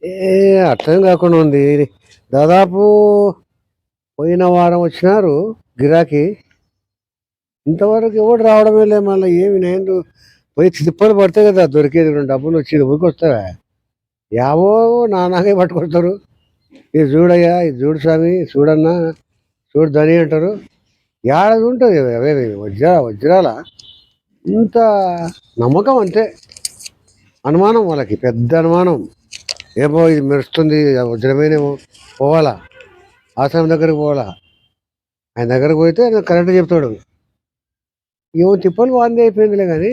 ఏ అర్థం కాకుండా ఉంది. దాదాపు పోయిన వారం వచ్చినారు గిరాకీ. ఇంతవరకు ఎవడు రావడమే లేదు. మళ్ళీ ఏమి నేను పోయి తిప్పలు పడితే కదా దొరికేది. 2 డబ్బులు వచ్చి ఊరికి వస్తావా? యావో నానాగే పట్టుకొస్తారు. ఇది చూడయ్యా, ఇది చూడు స్వామి, చూడన్నా, చూడు ధని అంటారు. ఏడాది ఉంటుంది అవే వజ్రాల ఇంత నమ్మకం అంతే. అనుమానం వాళ్ళకి, పెద్ద అనుమానం. ఏమో ఇది మెరుస్తుంది, వజ్రమేనేమో, పోవాలా ఆశ్రమం దగ్గరికి పోవాలా. ఆయన దగ్గరకు పోతే ఆయన కరెక్ట్ చెప్తాడు. ఏమో తిప్పలు వాందే అయిపోయిందిలే కానీ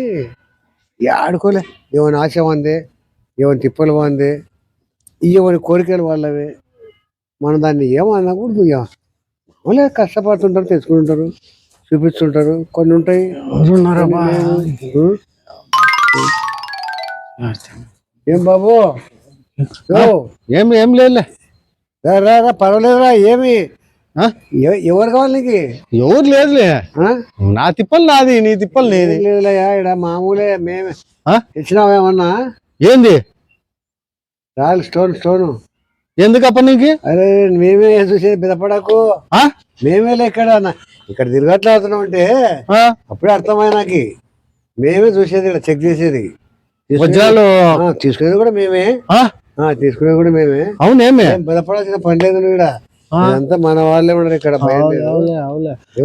ఆడుకోలే. ఏమైనా ఆశ వాందే, ఏమైనా తిప్పలు వాందే, ఏమైనా కోరికలు వాళ్ళవే. మనం దాన్ని ఏమో అనకూడదు. వాళ్ళే కష్టపడుతుంటారు, తెచ్చుకుంటుంటారు, చూపిస్తుంటారు. కొన్ని ఉంటాయి. ఏం బాబు ఏం లేదులే. రా పర్వాలేదురా. ఏమి ఎవరు కావాలి నీకు? ఎవరు లేదులే. నా తిప్పలు నాది, నీ తిప్పలు నీది. లేదులే ఇక్కడ మామూలే. మేమే ఇచ్చినావేమన్నా? ఏంది రాళ్ళు స్టోను ఎందుకప్ప నీకు? అరే మేమే చూసేది, బెదపడకు. మేమేలే ఇక్కడ తిరగట్లాడుతున్నాం అంటే అప్పుడే అర్థమైనా నాకు. మేమే చూసేది, ఇక్కడ చెక్ చేసేది. వజ్రాలు తీసుకునేది కూడా మేమే. తీసుకునేది కూడా మేమే. అవునేమే బెదపడాల్సిన పని లేదు. ఇక్కడ ఇదంతా మన వాళ్ళే ఉండరు. ఇక్కడ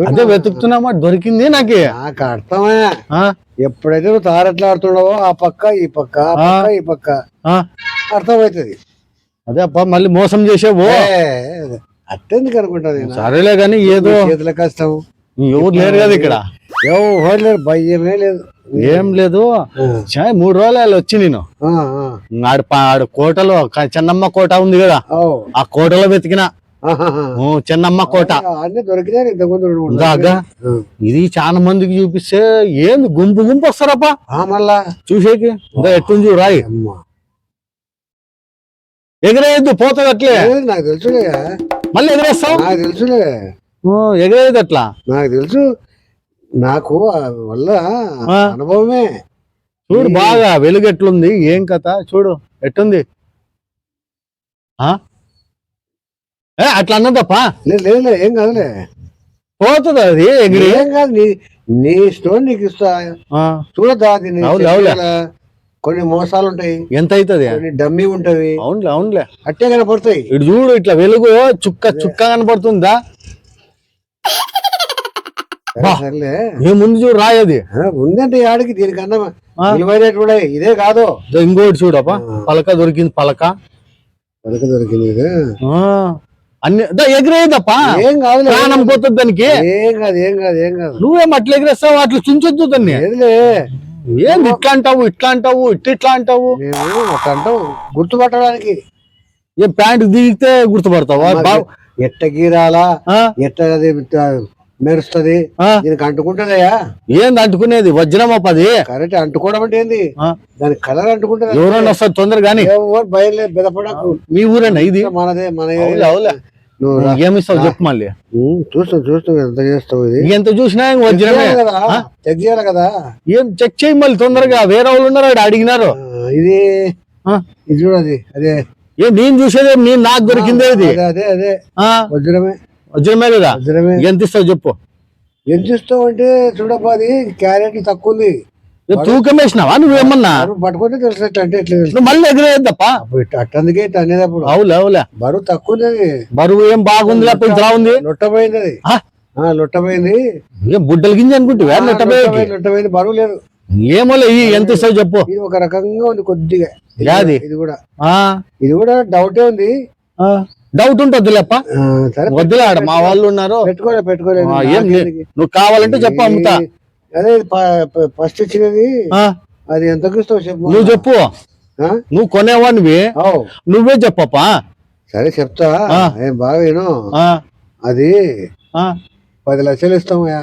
అదే వెతుకుతున్నామా, దొరికింది నాకు అర్థమే. ఎప్పుడైతే నువ్వు తారట్లాడుతున్నావో ఆ పక్క ఈ పక్క, ఆ పక్క ఈ పక్క అర్థమవుతుంది. అదే అప్ప మళ్ళీ మోసం చేసేవో అట్టెందుకు అనుకుంటాను. సరేలే కానీ ఏదో చేతుల కష్టం. ఎవరు లేరు కదా ఇక్కడ, ఎవరు లేరు, భయమే లేదు, ఏం లేదు. 3 రోజులు వచ్చి నేను ఆడు కోటలో చెన్నమ్మ కోట ఉంది కదా, ఆ కోటలో వెతికిన. చెన్నమ్మ కోట ఇది చాలా మందికి చూపిస్తే ఏంది గుంపు వస్తారప్ప మళ్ళా చూసేకి. ఎట్టుంది రాయి ఎగరేయద్దు, పోతుంది అట్లే. నాకు తెలుసులే. మళ్ళీ ఎగరేస్తావు? నాకు తెలుసులే. ఎగరేది అట్లా నాకు తెలుసు. నాకు వల్ల అనుభవమే. చూడు బాగా వెలుగు ఎట్లుంది, ఏం కథ చూడు ఎట్టుంది. అట్లా అన్నదప్ప. లేదు ఏం కాదులే, పోతుంది అది ఎగిరి. ఏం కాదు. నీ స్టోన్ నీకు ఇస్తా, చూడద్దా. కొన్ని మోసాలు ఉంటాయి. ఎంత అవుతుంది? కొన్ని డమ్మీ ఉంటవి. అవునులే అట్టే కనపడతాయి. ఇటు చూడు ఇట్లా వెలుగు చుక్క కనపడుతుందా? సర్లే ముందు చూడు రాయది ఉందంటే ఆడికి దీనికన్నా విలువైనటువంటి ఇదే కాదు. ఇంకోటి చూడప్ప, పలక దొరికింది. పలక దొరికింది అన్ని ఎగిరేదప్ప. ఏం కాదు, ప్రాణం పోతుంది దానికి. ఏం కాదు. నువ్వేం అట్లా ఎగిరేస్తావు? అట్లా చుంచొద్దు దాన్ని. ఏంది ఇట్లా అంటావు, ఇట్లా అంటావు? మేము అంటావు గుర్తుపట్టడానికి. ఏం ప్యాంట్ దిగితే గుర్తుపడతావా? ఎట్ట గీరాలా, ఎట్ట మెరుస్తుంది, దీనికి అంటుకుంటుందయ్యా. ఏంది అంటుకునేది? వజ్రం అప్పది. కరెక్ట్. అంటుకోవడం అంటే ఏంది? దాని కలర్ అంటుకుంటుంది. ఎవరైనా వస్తారు తొందరగా. బయలుదేరి బెదపడకు. మీ ఊరేనా ఇది? మనదే. మన ఏమిస్తావు చెప్పు మళ్ళీ. చూస్తావు ఎంత చేస్తావు? ఇది ఎంత చూసినా వజ్రమే కదా, చెక్ చేయాలి కదా. ఏం చెక్ చేయి మళ్ళీ తొందరగా. వేరే వాళ్ళు ఉన్నారు, అడిగినారు. ఇది చూడది. అదే నేను చూసేదే, నాకు దొరికిందే ఇది. అదే వజ్రమే కదా. ఎంత ఇస్తావు చెప్పు? ఎంత ఇస్తావు అంటే చూడబ్బా, అది క్యారెట్ తక్కువ ఉంది. తూకం వేసినావా నువ్వేమన్నా? పట్టుకుంటే తెలిసినట్టు అంటే ఎట్లా మళ్ళీ ఎగరేద్దప్ప. అట్టందుకే అనేటప్పుడు అవులే బరువు తక్కువ ఉంది. బరువు ఏం బాగుంది, లేకపోతే ఉంది. లొట్టపోయింది అది. లొట్టపోయింది. ఏం బుడ్డల గింజ అనుకుంటే లొట్టపోయింది, బరువు లేదు. ఏమోలే. ఎంత ఇస్తావు చెప్పు? ఇది ఒక రకంగా ఉంది కొద్దిగా. ఇది కూడా డౌటే ఉంది. డౌట్ ఉంటుంది లేప్ప. వద్దులాడ, మా వాళ్ళు ఉన్నారు. పెట్టుకోలేదు. నువ్వు కావాలంటే చెప్పు, అమ్ముతా. అదే ఫస్ట్ ఇచ్చినది. అది ఎంతకు ఇస్తావు చెప్పు? నువ్వు చెప్పు. నువ్వు కొనేవాడివి, నువ్వే చెప్పప్ప. సరే చెప్తా. బాగా విను. అది 10 లక్షలు ఇస్తామయ్యా.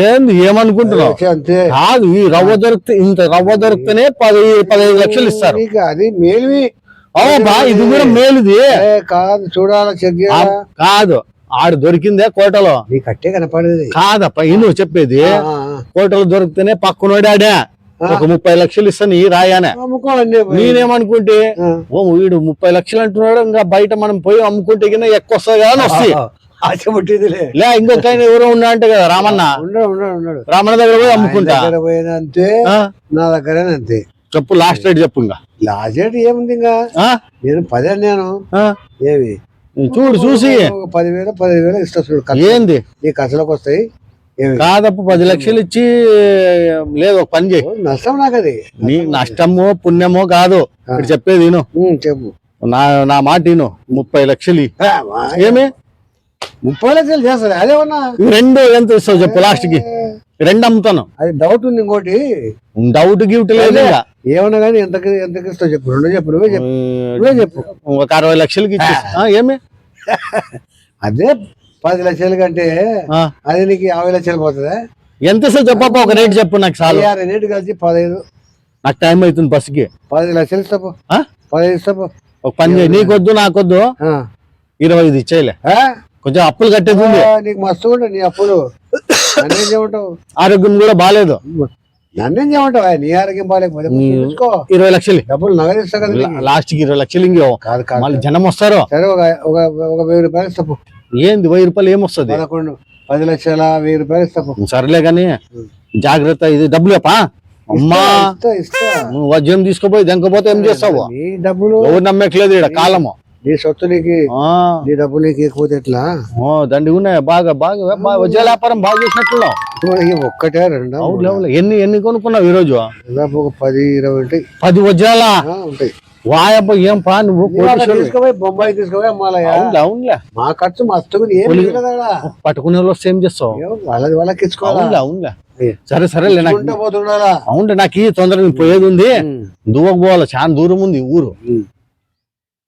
ఏంది ఏమనుకుంటున్నావు? అంతే కాదు. ఈ రవ్వ దొరికితే, ఇంత రవ్వ దొరికితేనే 15 లక్షలు ఇస్తారు. అది మేలువి. ఇది కూడా మేలుది కాదు. చూడాలా, చెక్ చేయాలా. కాదు, ఆడు దొరికిందే కోటలో. నీకు అట్టే కనపడేది కాదప్ప. నువ్వు చెప్పేది కోటలో దొరికితేనే పక్కనోడాడా ఒక 30 లక్షలు ఇస్తాను ఈ రాయానే. అమ్ముకోవాలండి. నేనేమనుకుంటే ఓ వీడు 30 లక్షలు అంటున్నాడు, ఇంకా బయట మనం పోయి అమ్ముకుంటే కింద ఎక్కువ వస్తుంది కదా అని వస్తాయి. ఆశ పుట్టిందిలే. లే ఇంకొక ఆయన ఎవరో ఉన్నా అంటే కదా రామన్న, ఉన్నాడు. రామన్న దగ్గర పోయి అమ్ముకుంటా. పోయినంతే నా దగ్గరేనంతే. చెప్పు లాస్ట్ రేట్ చెప్పు. ఇంకా లాస్ట్ రేట్ ఏముంది, ఇంకా నేను 10 అన్నాను. ఏమి చూడు చూసి 10,000 15,000 ఇస్తా చూడు. ఏంది నీ ఖర్చులకు వస్తాయి. కాదప్పు 10 లక్షలు ఇచ్చి లేదు ఒక పని చేయి. నష్టం నాకు అది. నీ నష్టమో పుణ్యమో కాదు ఇప్పుడు చెప్పేది విను. చెప్పు. నా మాట విను. 30 లక్షలు ఏమి 30 లక్షలు చేస్తారు అదేమన్నా. రెండు ఎంత ఇస్తావు చెప్పు లాస్ట్ కి. రెండు అమ్ముతాను. అది డౌట్ ఉంది. ఇంకోటి డౌట్ గిఫ్ట్ లేదు. ఏమన్నా కానీ ఎంతకి ఇస్తావు చెప్పు. రెండు చెప్పు. నువ్వే చెప్పు. ఒక 60 లక్షలకి ఇచ్చేస్తా. ఏమి అదే 10 లక్షల కంటే అది నీకు 50 లక్షలు పోతుందా? ఎంత ఇస్తావు చెప్పప్ప, ఒక రేట్ చెప్పు నాకు. చాలు రేటు కలిసి 15. నాకు టైం అవుతుంది బస్సుకి. 10 లక్షలు ఇస్తాపు. 15 ఇస్తాపు. ఒక పని చేయి, నీకొద్దు నాకొద్దు 25 ఇచ్చేయలే. కొంచెం అప్పులు కట్టేది ఉంది నీకు. మస్తు ఉంటావు నీ అప్పులు. నన్నేం చేయమంటావు? ఆరోగ్యం కూడా బాగాలేదు. నన్నేం చేయమంటావు? నీ ఆరోగ్యం బాగాలేకపోతే 20 లక్షలు డబ్బులు నగదిస్తా కదా. లాస్ట్ కి 20 లక్షలు ఇంకో కాదు మళ్ళీ జనం వస్తారు. సరే ఒక 1000 రూపాయలు ఇస్తాపు. ఏంది 1000 రూపాయలు ఏమొస్తుంది? 11 10 లక్షల 1000 రూపాయలు ఇస్తాపు. సరేలే గాని జాగ్రత్త. ఇది డబ్బులు చెప్పా అమ్మా. నువ్వు వజ్యం తీసుకుపోయి దెంకపోతే ఏం చేస్తావు? నీ డబ్బులు ఎవరు నమ్మట్లేదు ఇక్కడ కాలము. నీ సొత్తు నీకు, నీ డబ్బులు నీకు ఎక్కువ ఎట్లా? దండి ఉన్నాయి. బాగా వజ్రాల వ్యాపారం బాగా చేసినట్టున్నావు. ఒక్కటే రెండు ఎన్ని కొనుక్కున్నావు ఈ రోజు? దాదాపు ఒక 10-20 ఉంటాయి. 10 వజ్రాల ఉంటాయి. వాయబ్బ ఏం పా నువ్వు తీసుకుపోయి బొంబాయి తీసుకుపోయి అమ్మాలయ్యా. అవునులే మా ఖర్చు మస్తు. పట్టుకునే వాళ్ళు సేమ్ చేస్తావు. వాళ్ళకి ఇచ్చుకోవాలి. అవునులే సరేలే. పోతుండాలా? అవును నాకు ఈ తొందరగా పోయేది ఉంది. దువ్వకు పోవాలి. చాలా దూరం ఉంది ఊరు.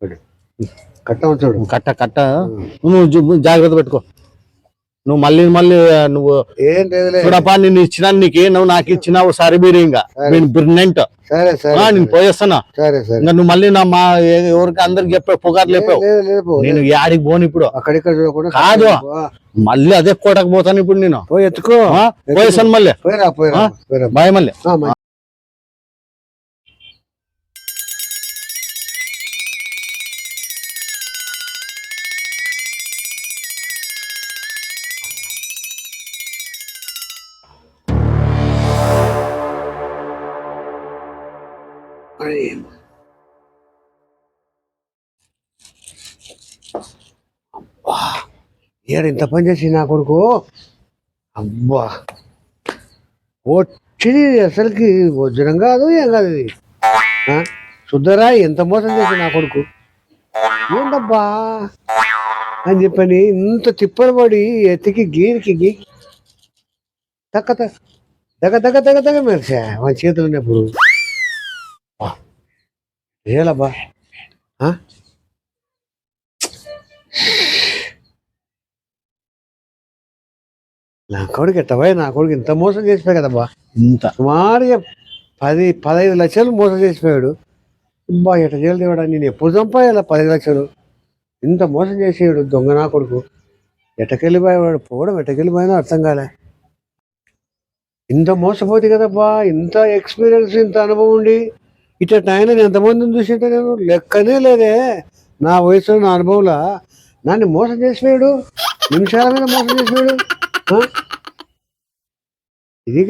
చూడు కట్ట నువ్వు జాగ్రత్త పెట్టుకో. నువ్వు మళ్ళీ నువ్వు ఏం చూడపా, నేను ఇచ్చినా నీకే, నువ్వు నాకు ఇచ్చినావు. సరే మీరు ఇంకా బ్రిలియంట్. నేను పోయేస్తానా. ఇంకా నువ్వు మళ్ళీ మా ఎవరికి అందరికి చెప్పావు, పుగారు లేపావు. నేను యాడికి పోను ఇప్పుడు. అక్కడిక్కడ చూడకుండా కాదు, మళ్ళీ అదే కోటకు పోతాను ఇప్పుడు. నేను ఎత్తుకో పోయేస్తాను మళ్ళీ. బాయ్ మళ్ళీ. ఇంత పని చేసి నా కొడుకు. అబ్బా వచ్చింది అసలుకి. వజ్రం కాదు ఏం కాదు ఇది. శుద్ధరా ఎంత మోసం చేసి నా కొడుకు. ఏంటబ్బా అని చెప్పని ఇంత తిప్పలు పడి ఎత్తికి గీరికి తగ్గ మెరిసా మన చేతులు ఉన్నప్పుడు. ఏలబ్బా నా కొడుకు ఎట్టబోయ్. నా కొడుకు ఇంత మోసం చేసిపోయా కదబ్బా. ఇంత సుమారుగా 10-15 లక్షలు మోసం చేసిపోయాడు. బా ఎట్ట జైలు తేవాడా? నేను ఎప్పుడు చంపాయాల 10 లక్షలు? ఇంత మోసం చేసేవాడు దొంగ నా కొడుకు. ఎట్టకెళ్ళిపోయేవాడు. పోవడం ఎట్టకెళ్ళిపోయినా అర్థం కాలే. ఇంత మోసపోతే కదబ్బా. ఇంత ఎక్స్పీరియన్స్, ఇంత అనుభవం ఉండి ఇట్ట ఆయన ఎంతమందిని చూసింటే నేను లెక్కనే లేదే. నా వయసులో, నా అనుభవంలో నన్ను మోసం చేసిపోయాడు. నిమిషాల మీద మోసం చేసిపోయాడు. ఇది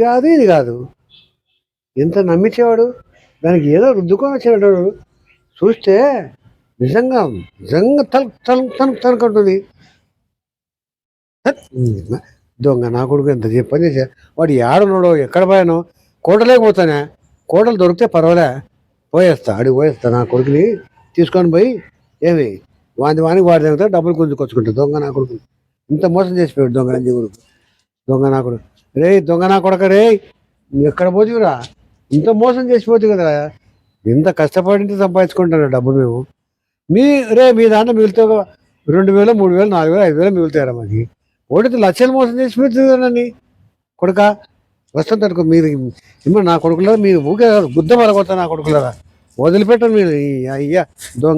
కాదు ఎంత నమ్మించేవాడు. దానికి ఏదో రుద్దుకొని వచ్చినట్టు చూస్తే నిజంగా తనకుంటుంది. దొంగ నా కొడుకు ఎంత పని చేసా. వాడు ఏడున్నాడో ఎక్కడ పోయానో. కోటలేకపోతానే. కోటలు దొరికితే పర్వాలే, పోయేస్తా. అడిగి పోయేస్తా. నా కొడుకుని తీసుకొని పోయి ఏమి వానికి వాడి దగ్గర డబ్బులు గుంజుకొచ్చుకుంటా. దొంగ నా కొడుకు ఇంత మోసం చేసిపోయాడు. దొంగ నంజి కొడుకు. దొంగ నా కొడుకు. దొంగ నా కొడుక ఎక్కడ పోతురా? ఇంత మోసం చేసిపోతుంది కదా. ఇంత కష్టపడి సంపాదించుకుంటాను డబ్బులు మేము. మీ దాంట్లో మిగులుతా 2,000 3,000 4,000 5,000 మిగులుతారా మాకు? ఒకటి లక్షలు మోసం చేసిపోతుంది కదండి కొడుక. వస్తుంది అనుకో మీరు నా కొడుకులరా. మీరు ఊకే గుద్ద మరగొడతా నా కొడుకులరా. వదిలిపెట్టండి మీరు. అయ్యా దొంగ.